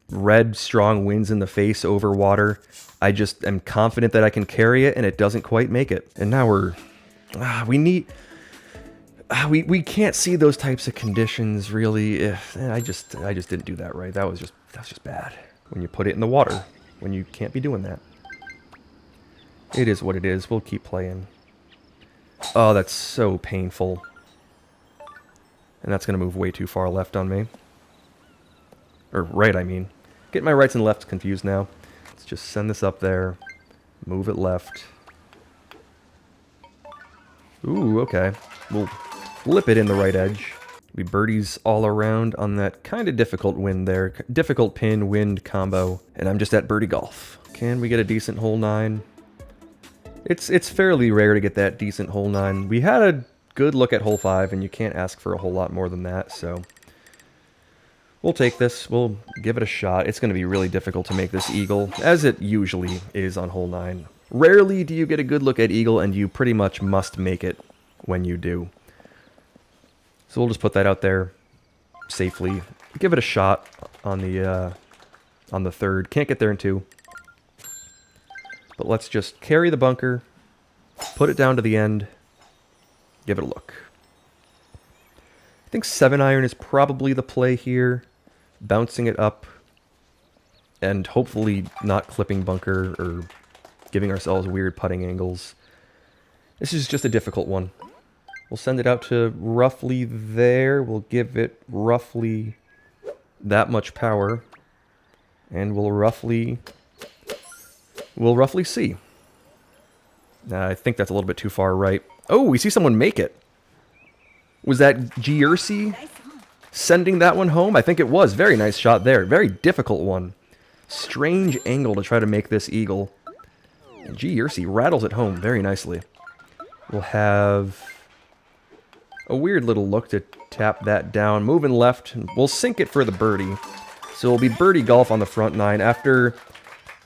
Red, strong winds in the face over water. I just am confident that I can carry it, and it doesn't quite make it. And now we can't see those types of conditions, really. I just didn't do that right. That's just bad. When you put it in the water, when you can't be doing that. It is what it is. We'll keep playing. Oh, that's so painful. And that's going to move way too far left on me. Or right, I mean. Get my rights and lefts confused now. Let's just send this up there. Move it left. Ooh, okay. We'll flip it in the right edge. We birdies all around on that kind of difficult wind there. Difficult pin wind combo. And I'm just at birdie golf. Can we get a decent hole 9? It's fairly rare to get that decent hole 9. We had a good look at hole 5, and you can't ask for a whole lot more than that, so we'll take this. We'll give it a shot. It's going to be really difficult to make this eagle, as it usually is on hole 9. Rarely do you get a good look at eagle, and you pretty much must make it when you do. So we'll just put that out there safely. Give it a shot on the third. Can't get there in 2. But let's just carry the bunker, put it down to the end, give it a look. I think 7-iron is probably the play here. Bouncing it up, and hopefully not clipping bunker or giving ourselves weird putting angles. This is just a difficult one. We'll send it out to roughly there. We'll give it roughly that much power. And we'll roughly see. I think that's a little bit too far right. Oh, we see someone make it. Was that Jersey sending that one home? I think it was. Very nice shot there. Very difficult one. Strange angle to try to make this eagle. And Jersey rattles it home very nicely. We'll have a weird little look to tap that down. Moving left. We'll sink it for the birdie. So it'll be birdie golf on the front 9 after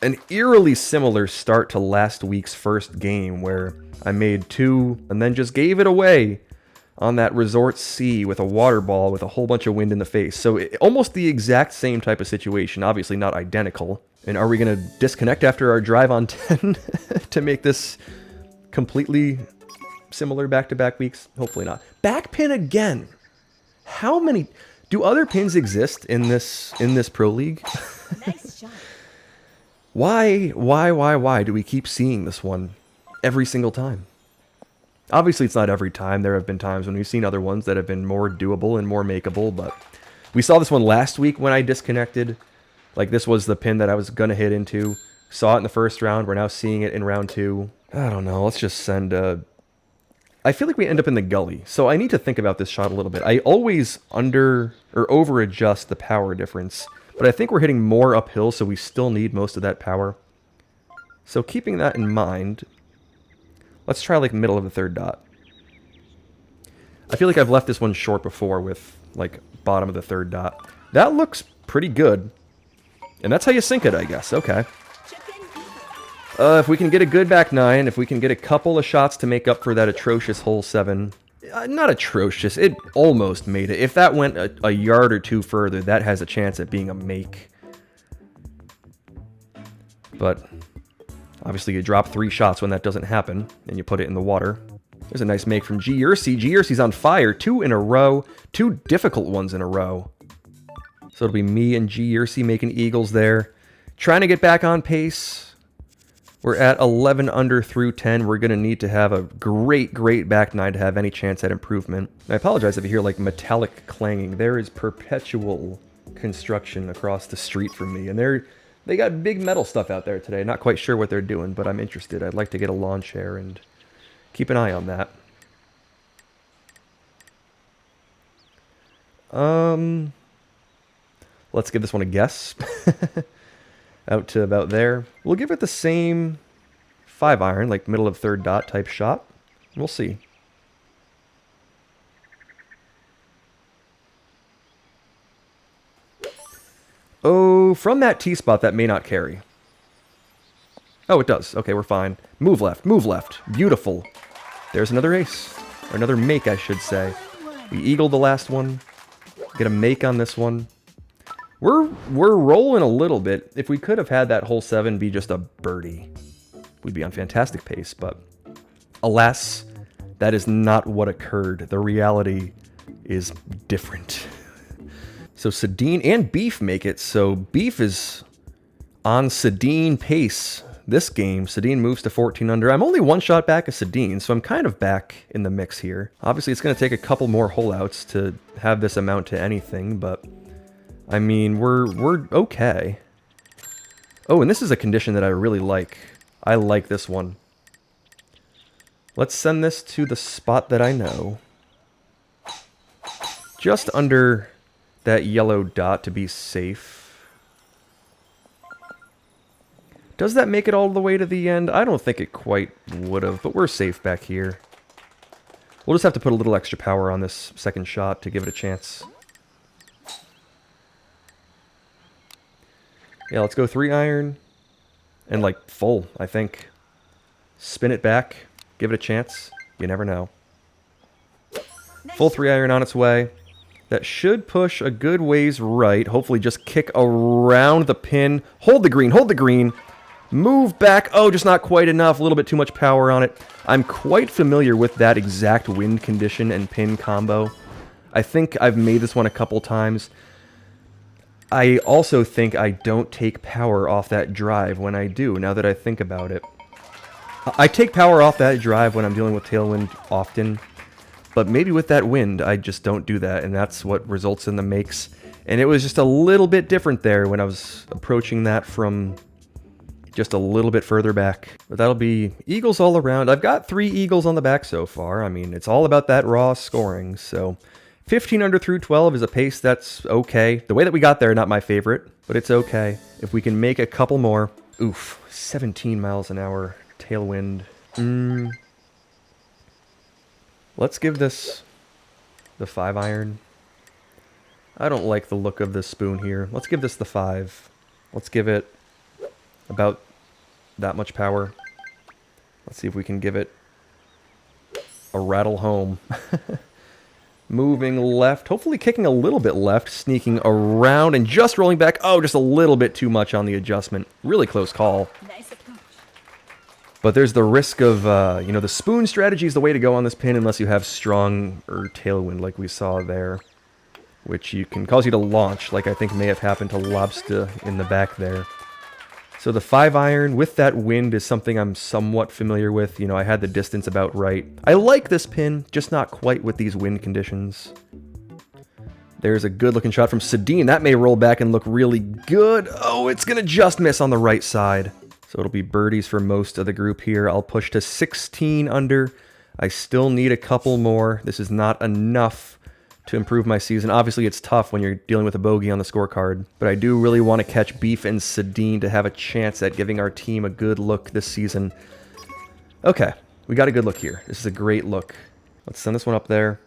an eerily similar start to last week's first game where I made 2 and then just gave it away on that Resort C with a water ball with a whole bunch of wind in the face. So almost the exact same type of situation, obviously not identical. And are we going to disconnect after our drive on 10 to make this completely similar back-to-back weeks? Hopefully not. Back pin again. How many... Do other pins exist in this pro league? Nice shot. Why do we keep seeing this one every single time? Obviously, it's not every time. There have been times when we've seen other ones that have been more doable and more makeable, but we saw this one last week when I disconnected. Like, this was the pin that I was going to hit into. Saw it in the first round. We're now seeing it in round 2. I don't know. Let's just send a... I feel like we end up in the gully, so I need to think about this shot a little bit. I always over adjust the power difference, but I think we're hitting more uphill, so we still need most of that power. So keeping that in mind, let's try like middle of the 3rd dot. I feel like I've left this one short before with like bottom of the 3rd dot. That looks pretty good. And that's how you sink it, I guess. Okay. If we can get a good back 9, if we can get a couple of shots to make up for that atrocious hole 7. Not atrocious, it almost made it. If that went a yard or 2 further, that has a chance at being a make. But obviously you drop 3 shots when that doesn't happen, and you put it in the water. There's a nice make from Jersey. Jersey's on fire. 2 in a row. 2 difficult ones in a row. So it'll be me and Jersey making eagles there. Trying to get back on pace. We're at 11 under through 10. We're going to need to have a great back 9 to have any chance at improvement. I apologize if you hear like metallic clanging. There is perpetual construction across the street from me. And they got big metal stuff out there today. Not quite sure what they're doing, but I'm interested. I'd like to get a lawn chair and keep an eye on that. Let's give this one a guess. Out to about there. We'll give it the same 5-iron, like middle of 3rd dot type shot. We'll see. Oh, from that T-spot, that may not carry. Oh, it does. Okay, we're fine. Move left, move left. Beautiful. There's another ace. Or another make, I should say. We eagled the last one. Get a make on this one. We're rolling a little bit. If we could have had that hole 7 be just a birdie, we'd be on fantastic pace. But alas, that is not what occurred. The reality is different. So Sedin and Beef make it. So Beef is on Sedin pace this game. Sedin moves to 14 under. I'm only 1 shot back of Sedin, so I'm kind of back in the mix here. Obviously, it's going to take a couple more hole outs to have this amount to anything, but I mean, we're okay. Oh, and this is a condition that I really like. I like this one. Let's send this to the spot that I know. Just under that yellow dot to be safe. Does that make it all the way to the end? I don't think it quite would have, but we're safe back here. We'll just have to put a little extra power on this second shot to give it a chance. Yeah, let's go 3 iron. And like full, I think. Spin it back. Give it a chance. You never know. Full 3 iron on its way. That should push a good ways right. Hopefully just kick around the pin. Hold the green, hold the green. Move back. Oh, just not quite enough. A little bit too much power on it. I'm quite familiar with that exact wind condition and pin combo. I think I've made this one a couple times. I also think I don't take power off that drive when I do, now that I think about it. I take power off that drive when I'm dealing with tailwind often, but maybe with that wind, I just don't do that, and that's what results in the makes. And it was just a little bit different there when I was approaching that from just a little bit further back. But that'll be eagles all around. I've got 3 eagles on the back so far. I mean, it's all about that raw scoring, so 15 under through 12 is a pace that's okay. The way that we got there, not my favorite, but it's okay. If we can make a couple more. Oof, 17 miles an hour tailwind. Let's give this the 5 iron. I don't like the look of this spoon here. Let's give this the 5. Let's give it about that much power. Let's see if we can give it a rattle home. Moving left, hopefully kicking a little bit left, sneaking around and just rolling back. Oh, just a little bit too much on the adjustment. Really close call. Nice approach. But there's the risk of, you know, the spoon strategy is the way to go on this pin unless you have strong or tailwind like we saw there, which you can cause you to launch, like I think may have happened to Lobster in the back there. So the 5 iron with that wind is something I'm somewhat familiar with. You know, I had the distance about right. I like this pin, just not quite with these wind conditions. There's a good looking shot from Sedin. That may roll back and look really good. Oh, it's going to just miss on the right side. So it'll be birdies for most of the group here. I'll push to 16 under. I still need a couple more. This is not enough to improve my season. Obviously, it's tough when you're dealing with a bogey on the scorecard, but I do really want to catch Beef and Sedin to have a chance at giving our team a good look this season. Okay, we got a good look here. This is a great look. Let's send this one up there.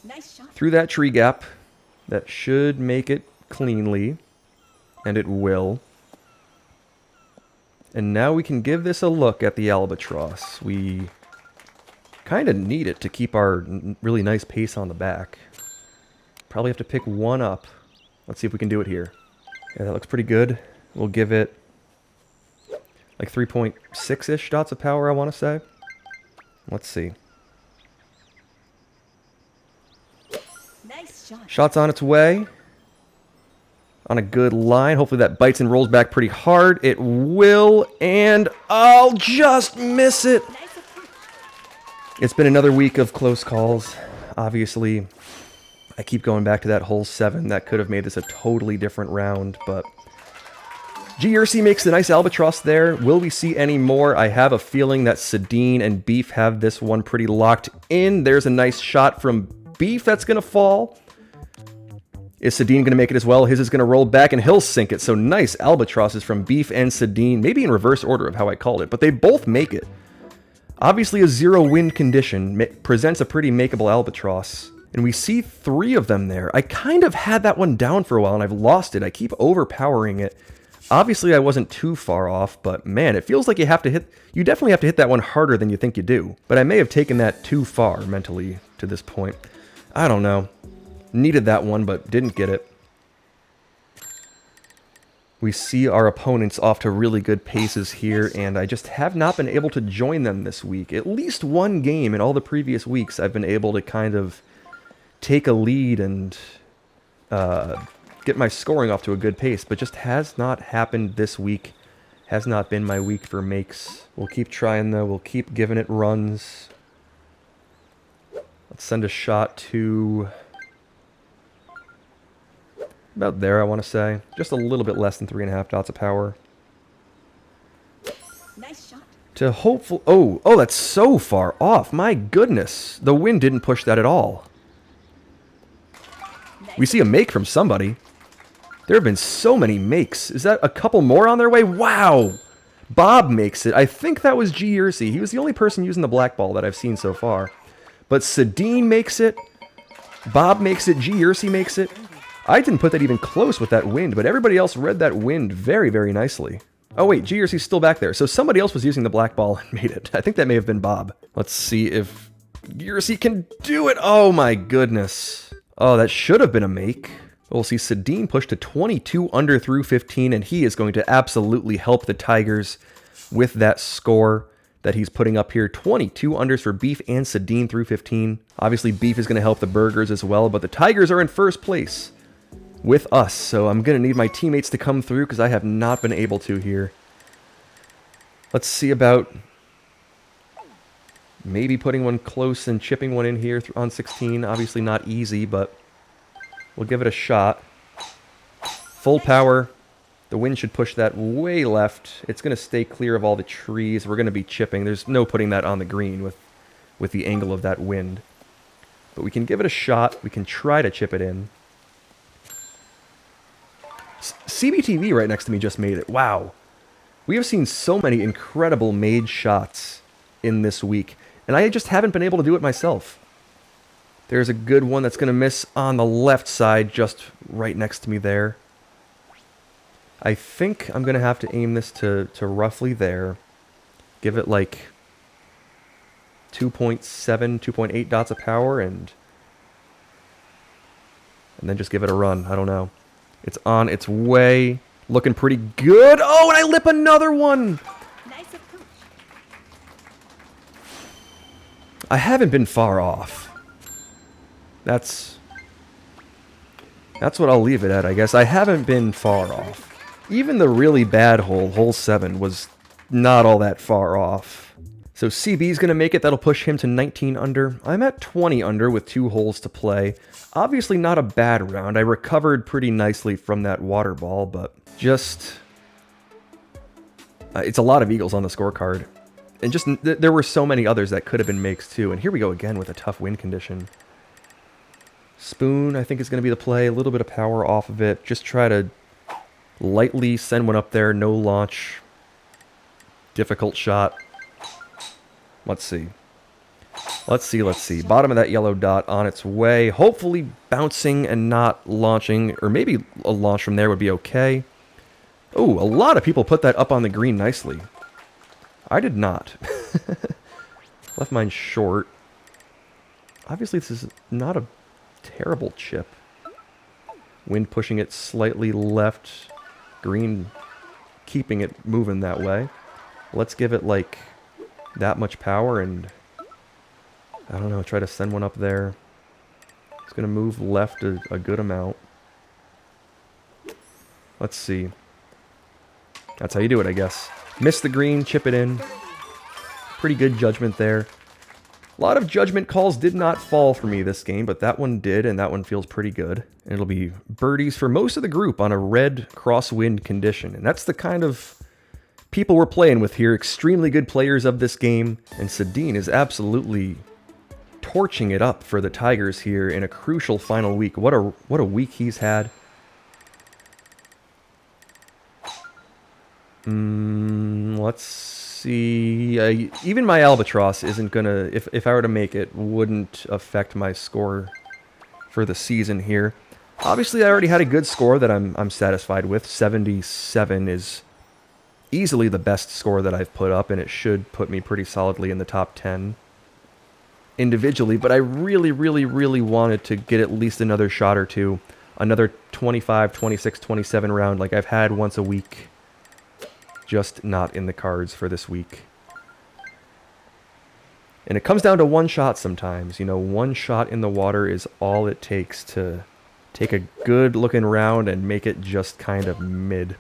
Nice shot. Through that tree gap. That should make it cleanly, and it will. And now we can give this a look at the albatross. We kind of need it to keep our really nice pace on the back. Probably have to pick one up. Let's see if we can do it here. Yeah, that looks pretty good. We'll give it like 3.6-ish dots of power, I want to say. Let's see. Nice shot. Shot's on its way. On a good line. Hopefully that bites and rolls back pretty hard. It will, and I'll just miss it. Nice approach. It's been another week of close calls. Obviously, I keep going back to that hole 7. That could have made this a totally different round, but GRC makes a nice albatross there. Will we see any more? I have a feeling that Sedin and Beef have this one pretty locked in. There's a nice shot from Beef that's going to fall. Is Sedin going to make it as well? His is going to roll back and he'll sink it. So nice albatrosses from Beef and Sedin. Maybe in reverse order of how I called it, but they both make it. Obviously a 0 wind condition presents a pretty makeable albatross. And we see 3 of them there. I kind of had that one down for a while and I've lost it. I keep overpowering it. Obviously I wasn't too far off, but man, it feels like you definitely have to hit that one harder than you think you do. But I may have taken that too far mentally to this point. I don't know. Needed that one, but didn't get it. We see our opponents off to really good paces here, and I just have not been able to join them this week. At least one game in all the previous weeks, I've been able to kind of take a lead and get my scoring off to a good pace, but just has not happened this week. Has not been my week for makes. We'll keep trying, though. We'll keep giving it runs. Let's send a shot to about there, I want to say. Just a little bit less than 3.5 dots of power. Nice shot. to hopeful. Oh, that's so far off. My goodness. The wind didn't push that at all. We see a make from somebody. There have been so many makes. Is that a couple more on their way? Wow. Bob makes it. I think that was G. Ursi. He was the only person using the black ball that I've seen so far. But Sadine makes it. Bob makes it. G. Ursi makes it. I didn't put that even close with that wind, but everybody else read that wind very, very nicely. Oh wait, G. Ursi's still back there. So somebody else was using the black ball and made it. I think that may have been Bob. Let's see if Ursi can do it. Oh my goodness. Oh, that should have been a make. We'll see Sadine push to 22 under through 15, and he is going to absolutely help the Tigers with that score that he's putting up here. 22 unders for Beef and Sadine through 15. Obviously, Beef is going to help the Burgers as well, but the Tigers are in first place with us, so I'm going to need my teammates to come through because I have not been able to here. Let's see about maybe putting one close and chipping one in here on 16. Obviously not easy, but we'll give it a shot. Full power. The wind should push that way left. It's going to stay clear of all the trees. We're going to be chipping. There's no putting that on the green with the angle of that wind. But we can give it a shot. We can try to chip it in. CBTV right next to me just made it. Wow. We have seen so many incredible made shots in this week. And I just haven't been able to do it myself. There's a good one that's going to miss on the left side, just right next to me there. I think I'm going to have to aim this to roughly there. Give it like 2.7, 2.8 dots of power, and then just give it a run. I don't know. It's on its way. Looking pretty good. Oh, and I lip another one! Nice approach. I haven't been far off. That's what I'll leave it at, I guess. I haven't been far off. Even the really bad hole, hole 7, was not all that far off. So CB's going to make it. That'll push him to 19 under. I'm at 20 under with 2 holes to play. Obviously not a bad round. I recovered pretty nicely from that water ball, but just... it's a lot of eagles on the scorecard. And just there were so many others that could have been makes too. And here we go again with a tough wind condition. Spoon, I think, is going to be the play. A little bit of power off of it. Just try to lightly send one up there. No launch. Difficult shot. Let's see. Let's see. Bottom of that yellow dot on its way. Hopefully bouncing and not launching. Or maybe a launch from there would be okay. Oh, a lot of people put that up on the green nicely. I did not. Left mine short. Obviously, this is not a terrible chip. Wind pushing it slightly left. Green keeping it moving that way. Let's give it like that much power and I don't know, try to send one up there. It's going to move left a good amount. Let's see. That's how you do it, I guess. Miss the green, chip it in. Pretty good judgment there. A lot of judgment calls did not fall for me this game, but that one did, and that one feels pretty good. And it'll be birdies for most of the group on a red crosswind condition. And that's the kind of people we're playing with here. Extremely good players of this game. And Sadine is absolutely torching it up for the Tigers here in a crucial final week. What a week he's had. Let's see. Even my albatross isn't gonna, if I were to make it, wouldn't affect my score for the season here. Obviously, I already had a good score that I'm satisfied with. 77 is easily the best score that I've put up, and it should put me pretty solidly in the top 10 individually. But I really, really, really wanted to get at least another shot or two. Another 25, 26, 27 round like I've had once a week. Just not in the cards for this week. And it comes down to one shot sometimes. You know, one shot in the water is all it takes to take a good looking round and make it just kind of mid.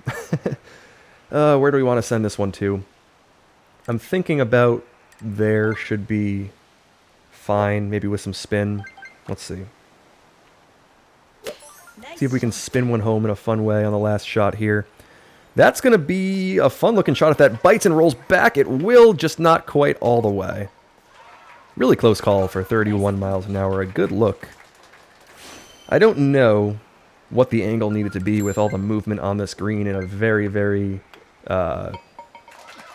Where do we want to send this one to? I'm thinking about there should be fine, maybe with some spin. Let's see. See if we can spin one home in a fun way on the last shot here. That's going to be a fun-looking shot. If that bites and rolls back, it will, just not quite all the way. Really close call for 31 miles an hour. A good look. I don't know what the angle needed to be with all the movement on this green in a very, very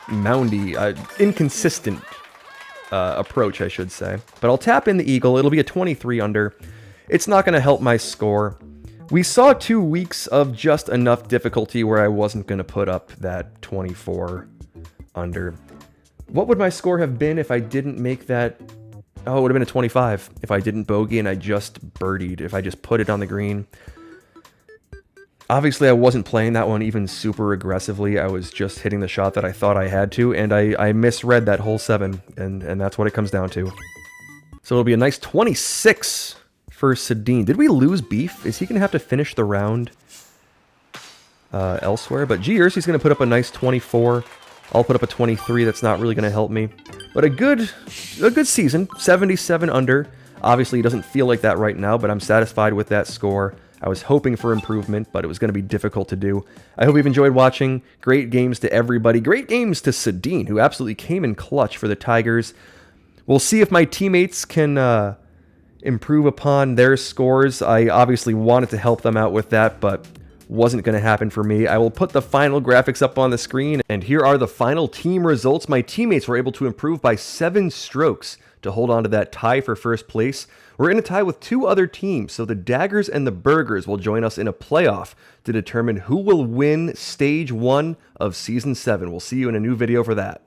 moundy, inconsistent approach, I should say. But I'll tap in the eagle. It'll be a 23 under. It's not going to help my score. We saw 2 weeks of just enough difficulty where I wasn't going to put up that 24 under. What would my score have been if I didn't make that? Oh, it would have been a 25 if I didn't bogey and I just birdied, if I just put it on the green. Obviously, I wasn't playing that one even super aggressively. I was just hitting the shot that I thought I had to, and I misread that hole 7, and that's what it comes down to. So it'll be a nice 26 for Sedin. Did we lose Beef? Is he going to have to finish the round elsewhere? But G. Ursi's going to put up a nice 24. I'll put up a 23. That's not really going to help me. But a good season, 77 under. Obviously, it doesn't feel like that right now, but I'm satisfied with that score. I was hoping for improvement, but it was going to be difficult to do. I hope you've enjoyed watching. Great games to everybody. Great games to Sedin, who absolutely came in clutch for the Tigers. We'll see if my teammates can improve upon their scores. I obviously wanted to help them out with that, but wasn't going to happen for me. I will put the final graphics up on the screen, and here are the final team results. My teammates were able to improve by 7 strokes to hold on to that tie for first place. We're in a tie with 2 other teams, so the Daggers and the Burgers will join us in a playoff to determine who will win Stage 1 of Season 7. We'll see you in a new video for that.